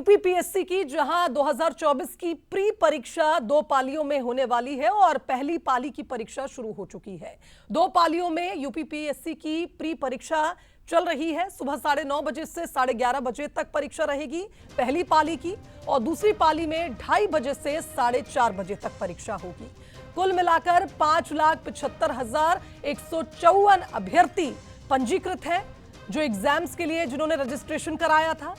UPPSC की, जहां 2024 की प्री परीक्षा 2 पालियों में होने वाली है और पहली पाली की परीक्षा शुरू हो चुकी है। 2 पालियों में यूपीपीएससी की प्री परीक्षा चल रही है। सुबह 9:30 बजे से 11:30 बजे तक परीक्षा रहेगी पहली पाली की, और दूसरी पाली में 2:30 बजे से 4:30 बजे तक परीक्षा होगी। कुल मिलाकर 5,75,154 अभ्यर्थी पंजीकृत हैं जो एग्जाम्स के लिए जिन्होंने रजिस्ट्रेशन कराया था।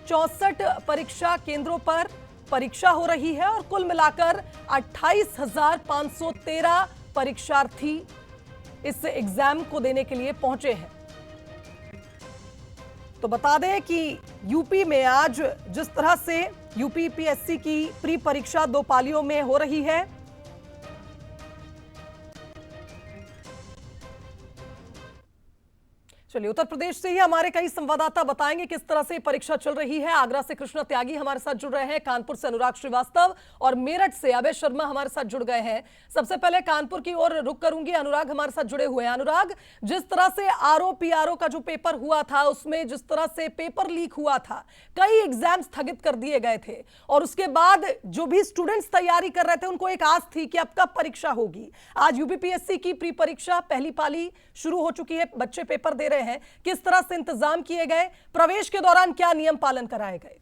64 परीक्षा केंद्रों पर परीक्षा हो रही है और कुल मिलाकर 28,513 परीक्षार्थी इस एग्जाम को देने के लिए पहुंचे हैं। तो बता दें कि यूपी में आज जिस तरह से यूपीपीएससी की प्री परीक्षा 2 पालियों में हो रही है, चलिए उत्तर प्रदेश से ही हमारे कई संवाददाता बताएंगे किस तरह से परीक्षा चल रही है। आगरा से कृष्णा त्यागी हमारे साथ जुड़ रहे हैं, कानपुर से अनुराग श्रीवास्तव और मेरठ से अभय शर्मा हमारे साथ जुड़ गए हैं। सबसे पहले कानपुर की ओर रुख करूंगी, अनुराग हमारे साथ जुड़े हुए हैं। अनुराग, जिस तरह से आरओ पीआरओ का जो पेपर हुआ था उसमें जिस तरह से पेपर लीक हुआ था, कई एग्जाम स्थगित कर दिए गए थे और उसके बाद जो भी स्टूडेंट्स तैयारी कर रहे थे उनको एक आस थी कि अब कब परीक्षा होगी। आज यूपीपीएससी की प्री परीक्षा पहली पाली शुरू हो चुकी है, बच्चे पेपर दे रहे हैं। किस तरह से इंतजाम किए गए, प्रवेश के दौरान क्या नियम पालन कराए गए?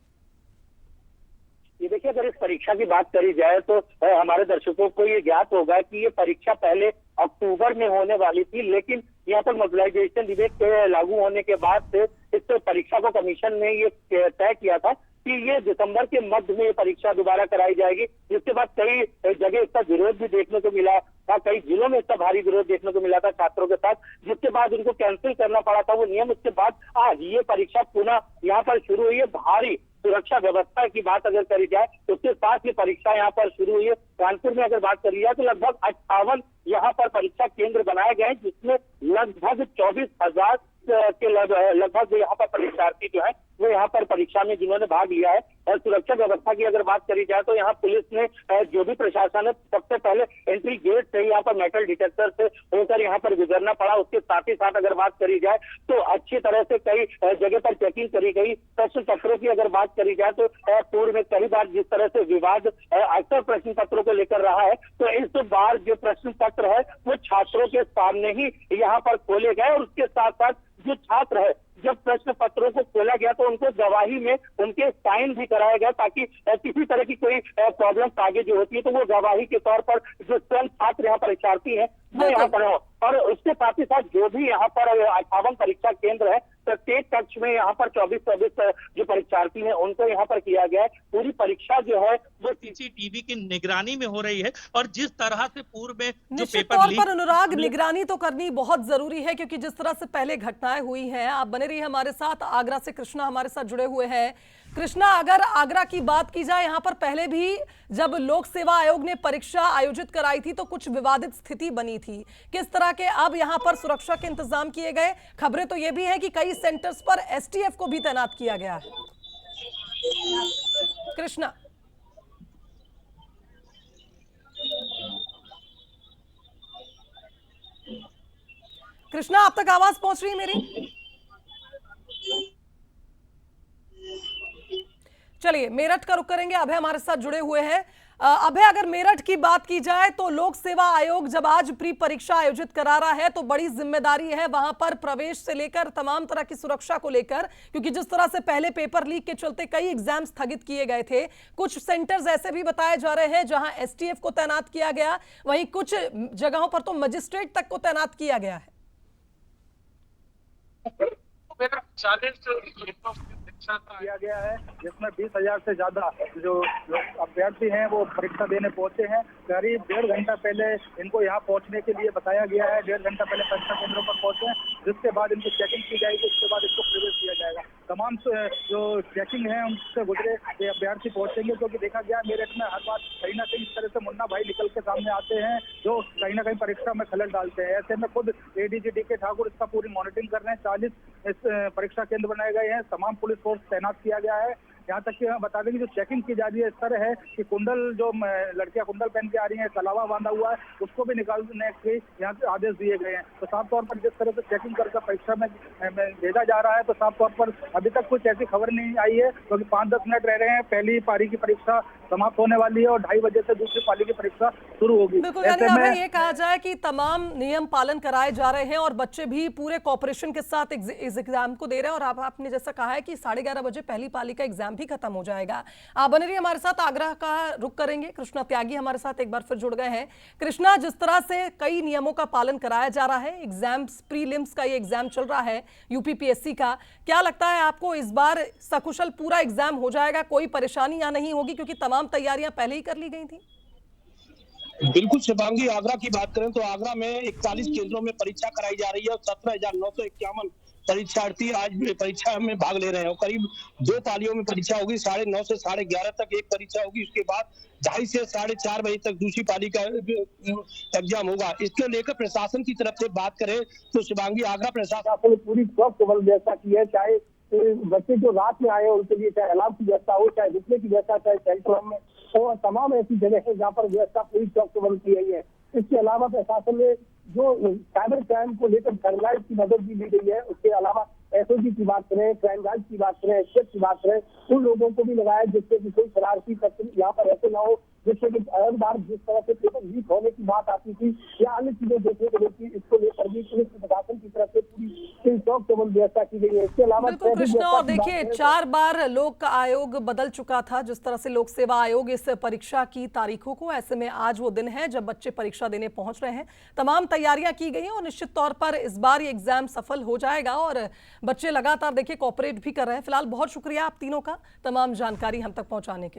ये देखिए, अगर इस परीक्षा की बात करी जाए तो हमारे दर्शकों को ये ज्ञात होगा कि ये परीक्षा पहले अक्टूबर में होने वाली थी, लेकिन यहाँ पर मोबिलाइजेशन विधेयक के लागू होने के बाद से इस परीक्षा को कमीशन ने ये तय किया था कि ये दिसंबर के मध्य में ये परीक्षा दोबारा कराई जाएगी। जिसके बाद कई जगह इसका विरोध भी देखने को मिला था, कई जिलों में इसका भारी विरोध देखने को मिला था छात्रों के साथ, जिसके बाद उनको कैंसिल करना पड़ा था वो नियम। उसके बाद आज ये परीक्षा पुनः यहाँ पर शुरू हुई है। भारी सुरक्षा व्यवस्था की बात अगर करी जाए तो उसके साथ ये परीक्षा यहाँ पर शुरू हुई है। कानपुर में अगर बात करी जाए तो लगभग 58 यहाँ पर परीक्षा केंद्र बनाए गए हैं, जिसमें लगभग 24,000 के लगभग यहाँ पर परीक्षार्थी जो है वो यहाँ पर परीक्षा में जिन्होंने भाग लिया है। और सुरक्षा व्यवस्था की अगर बात करी जाए तो यहाँ पुलिस ने जो भी प्रशासन है, सबसे पहले एंट्री गेट से यहाँ पर मेटल डिटेक्टर से होकर यहाँ पर गुजरना पड़ा। उसके साथ ही साथ अगर बात करी जाए तो अच्छी तरह से कई जगह पर चेकिंग करी गई। प्रश्न पत्रों की अगर बात करी जाए तो पूर्व में कई बार जिस तरह से विवाद अक्सर प्रश्न पत्रों को लेकर रहा है, तो इस बार जो प्रश्न पत्र है वो छात्रों के सामने ही यहाँ पर खोले गए और उसके साथ साथ जो छात्र है, जब प्रश्न पत्रों को खोला गया तो उनको गवाही में उनके साइन भी कराए गए, ताकि किसी तरह की कोई प्रॉब्लम आगे जो होती है तो वो गवाही के तौर पर जो स्वयं छात्र यहाँ परीक्षार्थी है वो यहाँ पर हो। और उसके साथ ही साथ जो भी यहाँ पर 58 परीक्षा केंद्र है, प्रत्येक कक्ष में यहाँ पर 24 जो परीक्षार्थी हैं उनको यहाँ पर किया गया है। पूरी परीक्षा जो है वो सीसीटीवी की निगरानी में हो रही है और जिस तरह से पूर्व में जो निश्चित तौर पर अनुराग निगरानी तो करनी बहुत जरूरी है, क्योंकि जिस तरह से पहले घटनाएं हुई हैं। आप बने रहिए हमारे साथ। आगरा से कृष्णा हमारे साथ जुड़े हुए हैं। कृष्णा, अगर आगरा की बात की जाए, यहाँ पर पहले भी जब लोक सेवा आयोग ने परीक्षा आयोजित कराई थी तो कुछ विवादित स्थिति बनी थी। किस तरह के अब यहाँ पर सुरक्षा के इंतजाम किए गए? खबरें तो ये भी है कि कई सेंटर्स पर एसटीएफ को भी तैनात किया गया है। कृष्णा, कृष्णा, आप तक आवाज पहुंच रही है मेरी? चलिए मेरठ का रुख करेंगे, अभय हमारे साथ जुड़े हुए हैं। अभय, अगर मेरठ की बात की जाए तो लोक सेवा आयोग जब आज प्री परीक्षा आयोजित करा रहा है तो बड़ी जिम्मेदारी है वहां पर प्रवेश से लेकर तमाम तरह की सुरक्षा को लेकर, क्योंकि जिस तरह से पहले पेपर लीक के चलते कई एग्जाम स्थगित किए गए थे। कुछ सेंटर्स ऐसे भी बताए जा रहे हैं जहां एसटीएफ को तैनात किया गया, वहीं कुछ जगहों पर तो मजिस्ट्रेट तक को तैनात किया गया है। किया गया है, जिसमें 20,000 से ज्यादा जो अभ्यर्थी हैं वो परीक्षा देने पहुंचे हैं। करीब 1.5 घंटा पहले इनको यहाँ पहुंचने के लिए बताया गया है। 1.5 घंटा पहले परीक्षा केंद्रों पर पहुंचे, जिसके बाद इनकी चेकिंग की जाएगी। उसके बाद इसको प्रवेश दिया जाएगा। तमाम जो चेकिंग है उनसे गुजरे ये अभ्यर्थी पहुंचेंगे, क्योंकि देखा गया मेरठ में हर बार कहीं ना कहीं इस तरह से मुन्ना भाई निकल के सामने आते हैं जो कहीं ना कहीं परीक्षा में खलल डालते हैं। ऐसे में खुद एडीजी डी के ठाकुर इसका पूरी मॉनिटरिंग कर रहे हैं। 40 इस परीक्षा केंद्र बनाए गए हैं। तमाम पुलिस फोर्स तैनात किया गया है। यहाँ तक कि बता दें कि जो चेकिंग की जा रही है, इस तरह है कि कुंडल, जो लड़कियां कुंडल पहन के आ रही हैं, कलावा बांधा हुआ है, उसको भी निकालने के यहाँ से आदेश दिए गए हैं। तो साफ तौर पर जिस तरह से चेकिंग करके परीक्षा में भेजा जा रहा है, तो साफ तौर पर अभी तक कुछ ऐसी खबर नहीं आई है, क्योंकि 5-10 मिनट रह रहे हैं, पहली पारी की परीक्षा समाप्त होने वाली है और 2:30 बजे से दूसरी पाली की परीक्षा शुरू होगी। बिल्कुल, यानी हमें ये कहा जाए कि तमाम नियम पालन कराए जा रहे हैं और बच्चे भी पूरे कोऑपरेशन के साथ इस एग्जाम को दे रहे हैं। और आपने जैसा कहा है कि 11:30 बजे पहली पाली का एग्जाम भी खत्म हो जाएगा। आप बने रहिए हमारे साथ, आगरा का रुख करेंगे। कृष्णा त्यागी हमारे साथ एक बार फिर जुड़ गए हैं। कृष्णा, जिस तरह से कई नियमों का पालन कराया जा रहा है, एग्जाम्स प्रीलिम्स का ये एग्जाम चल रहा है यूपीपीएससी का, क्या लगता है आपको इस बार सकुशल पूरा एग्जाम हो जाएगा, कोई परेशानी या नहीं होगी, क्योंकि तमाम तैयारियां पहले ही कर ली गई थी? बिल्कुल शिवांगी, आगरा की बात करें तो आगरा में 41 केंद्रों में परीक्षा कराई जा रही है और 17,951 परीक्षार्थी आज परीक्षा में भाग ले रहे हैं। और करीब 2 पालियों में परीक्षा होगी, 9:30 से 11:30 तक एक परीक्षा होगी, उसके बाद 2:30 से 4:30 बजे तक दूसरी पाली का एग्जाम होगा। इसको लेकर प्रशासन की तरफ से बात करें तो शिवांगी, आगरा प्रशासन ने पूरी चौक चौबंद व्यवस्था की है। चाहे बच्चे जो रात में आए हैं उनके लिए चाहे अलाव की व्यवस्था हो, चाहे रुकने की व्यवस्था, चाहे सेंटर में, और तमाम ऐसी जगह है जहाँ पर व्यवस्था पूरी चौक चौबंद की गई है। इसके अलावा प्रशासन ने जो साइबर क्राइम को लेकर गाइडलाइंस की मदद भी ली गई है। उसके अलावा एसओजी की बात करें, क्राइम ब्रांच की बात करें, एसटीएफ की बात करें, उन लोगों को भी लगाया जिससे कि कोई शरारती तत्व यहाँ पर ऐसे ना हो, जिससे कि हर बार जिस तरह से पेपर लीक होने की बात आती थी या अन्य चीजें देखने को मिलती, इसको लेकर भी पुलिस प्रशासन की तरफ से पूरी चौक चौबंद व्यवस्था की गई है। इसके अलावा कृष्णा, और देखिए 4 बार लोक आयोग बदल चुका था, जिस तरह से लोक सेवा आयोग इस परीक्षा की तारीखों को, ऐसे में आज वो दिन है जब बच्चे परीक्षा देने पहुंच रहे हैं। तमाम तैयारियां की गई हैं और निश्चित तौर पर इस बार ये एग्जाम सफल हो जाएगा और बच्चे लगातार देखिए कोऑपरेट भी कर रहे हैं। फिलहाल बहुत शुक्रिया आप तीनों का तमाम जानकारी हम तक पहुंचाने के।